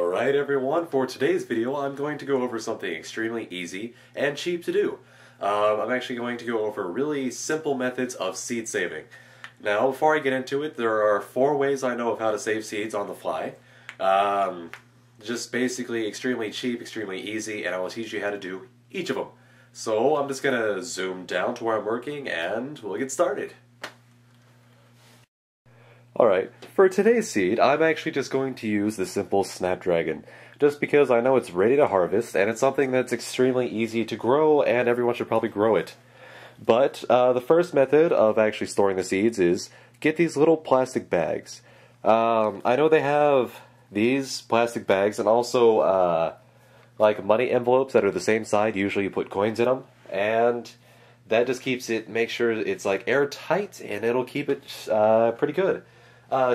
Alright everyone, for today's video I'm going to go over something extremely easy and cheap to do. I'm actually going to go over really simple methods of seed saving. Now before I get into it, there are 4 ways I know of how to save seeds on the fly. Just basically extremely cheap, extremely easy, and I will teach you how to do each of them. So I'm just going to zoom down to where I'm working and we'll get started. Alright, for today's seed, I'm actually just going to use the simple Snapdragon, just because I know it's ready to harvest, and it's something that's extremely easy to grow, and everyone should probably grow it. But the first method of actually storing the seeds is get these little plastic bags. I know they have these plastic bags, and also like money envelopes that are the same side. Usually you put coins in them, and that just keeps it, make sure it's like airtight, and it'll keep it pretty good.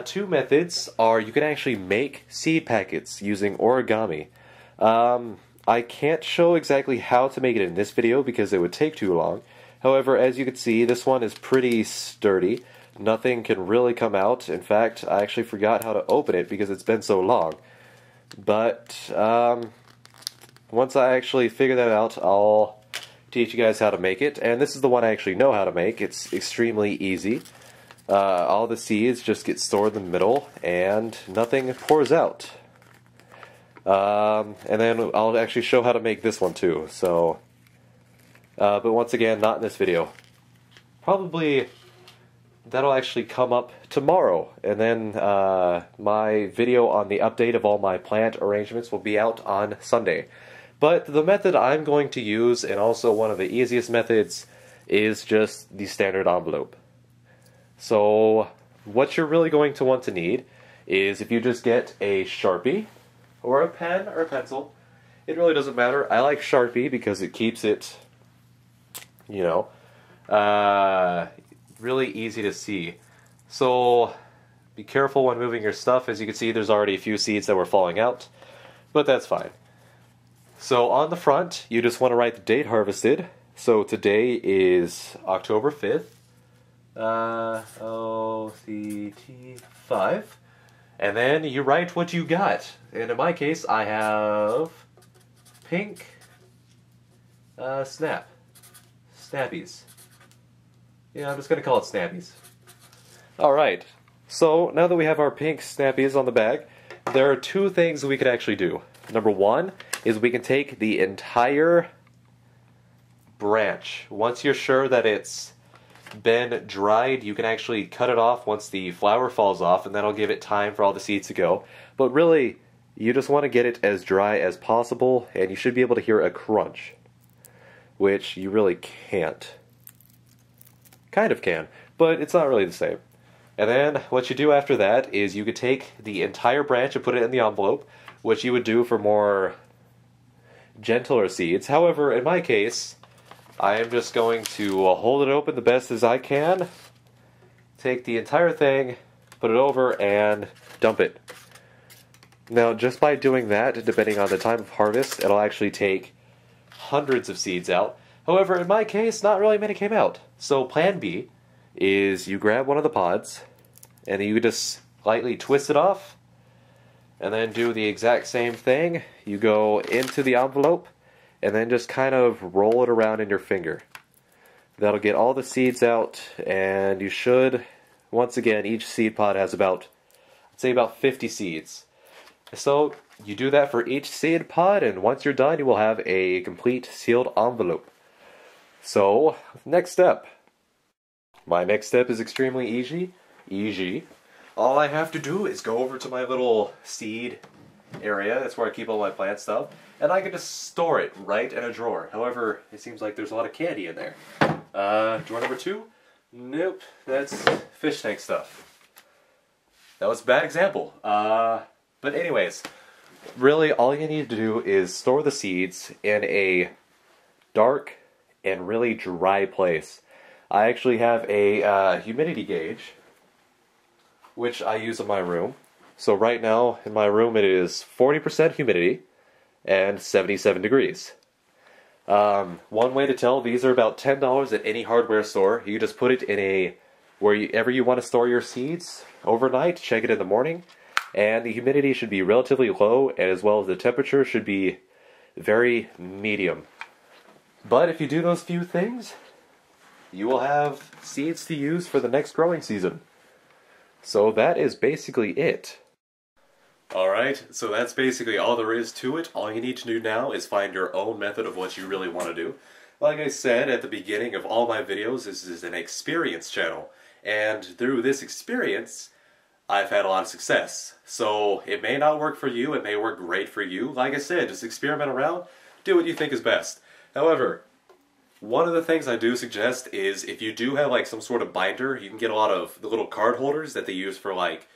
2 methods are you can actually make seed packets using origami. I can't show exactly how to make it in this video because it would take too long. However, as you can see, this one is pretty sturdy. Nothing can really come out. In fact, I actually forgot how to open it because it's been so long. But once I actually figure that out, I'll teach you guys how to make it. And this is the one I actually know how to make. It's extremely easy. All the seeds just get stored in the middle and nothing pours out. And then I'll actually show how to make this one too. So, but once again, not in this video. Probably that'll actually come up tomorrow, and then my video on the update of all my plant arrangements will be out on Sunday. But the method I'm going to use, and also one of the easiest methods, is just the standard envelope. So what you're really going to want to need is if you just get a Sharpie or a pen or a pencil. It really doesn't matter. I like Sharpie because it keeps it, you know, really easy to see. So be careful when moving your stuff. As you can see, there's already a few seeds that were falling out, but that's fine. So on the front, you just want to write the date harvested. So today is October 5th. OCT5, and then you write what you got. And in my case, I have pink snappies. Yeah, I'm just gonna call it snappies. Alright, so now that we have our pink snappies on the bag, there are 2 things we could actually do. Number 1 is we can take the entire branch. Once you're sure that it's been dried, you can actually cut it off once the flower falls off, and that'll give it time for all the seeds to go. But really, you just want to get it as dry as possible, and you should be able to hear a crunch, which you really can't. Kind of can, but it's not really the same. And then what you do after that is you could take the entire branch and put it in the envelope, which you would do for more gentler seeds. However, in my case, I am just going to hold it open the best as I can, take the entire thing, put it over, and dump it. Now, just by doing that, depending on the time of harvest, it'll actually take hundreds of seeds out. However, in my case, not really many came out. So plan B is you grab one of the pods, and you just lightly twist it off, and then do the exact same thing. You go into the envelope, and then just kind of roll it around in your finger. That'll get all the seeds out, and you should, once again, each seed pod has about, I'd say about 50 seeds. So you do that for each seed pod, and once you're done, you will have a complete sealed envelope. So, next step. My next step is extremely easy. All I have to do is go over to my little seed area. That's where I keep all my plant stuff, and I can just store it right in a drawer. However, it seems like there's a lot of candy in there. Drawer number 2? Nope, that's fish tank stuff. That was a bad example. But anyways, really all you need to do is store the seeds in a dark and really dry place. I actually have a humidity gauge, which I use in my room. So right now, in my room, it is 40% humidity and 77 degrees. One way to tell, these are about $10 at any hardware store. You just put it in a, wherever you want to store your seeds overnight, check it in the morning. And the humidity should be relatively low, and as well as the temperature should be very medium. But if you do those few things, you will have seeds to use for the next growing season. So that is basically it. Alright, so that's basically all there is to it. All you need to do now is find your own method of what you really want to do. Like I said at the beginning of all my videos, this is an experience channel. And through this experience, I've had a lot of success. So it may not work for you, it may work great for you. Like I said, just experiment around, do what you think is best. However, one of the things I do suggest is if you do have like some sort of binder, you can get a lot of the little card holders that they use for like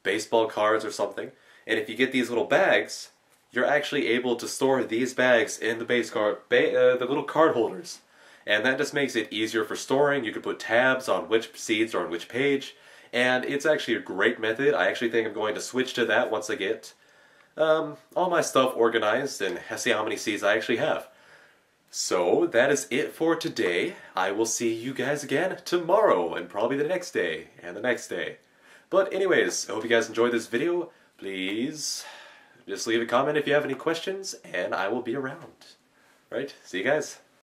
baseball cards or something. And if you get these little bags, you're actually able to store these bags in the the little card holders. And that just makes it easier for storing. You can put tabs on which seeds are on which page. And it's actually a great method. I actually think I'm going to switch to that once I get all my stuff organized and see how many seeds I actually have. So that is it for today. I will see you guys again tomorrow and probably the next day and the next day. But anyways, I hope you guys enjoyed this video. Please just leave a comment if you have any questions and I will be around. Right? See you guys.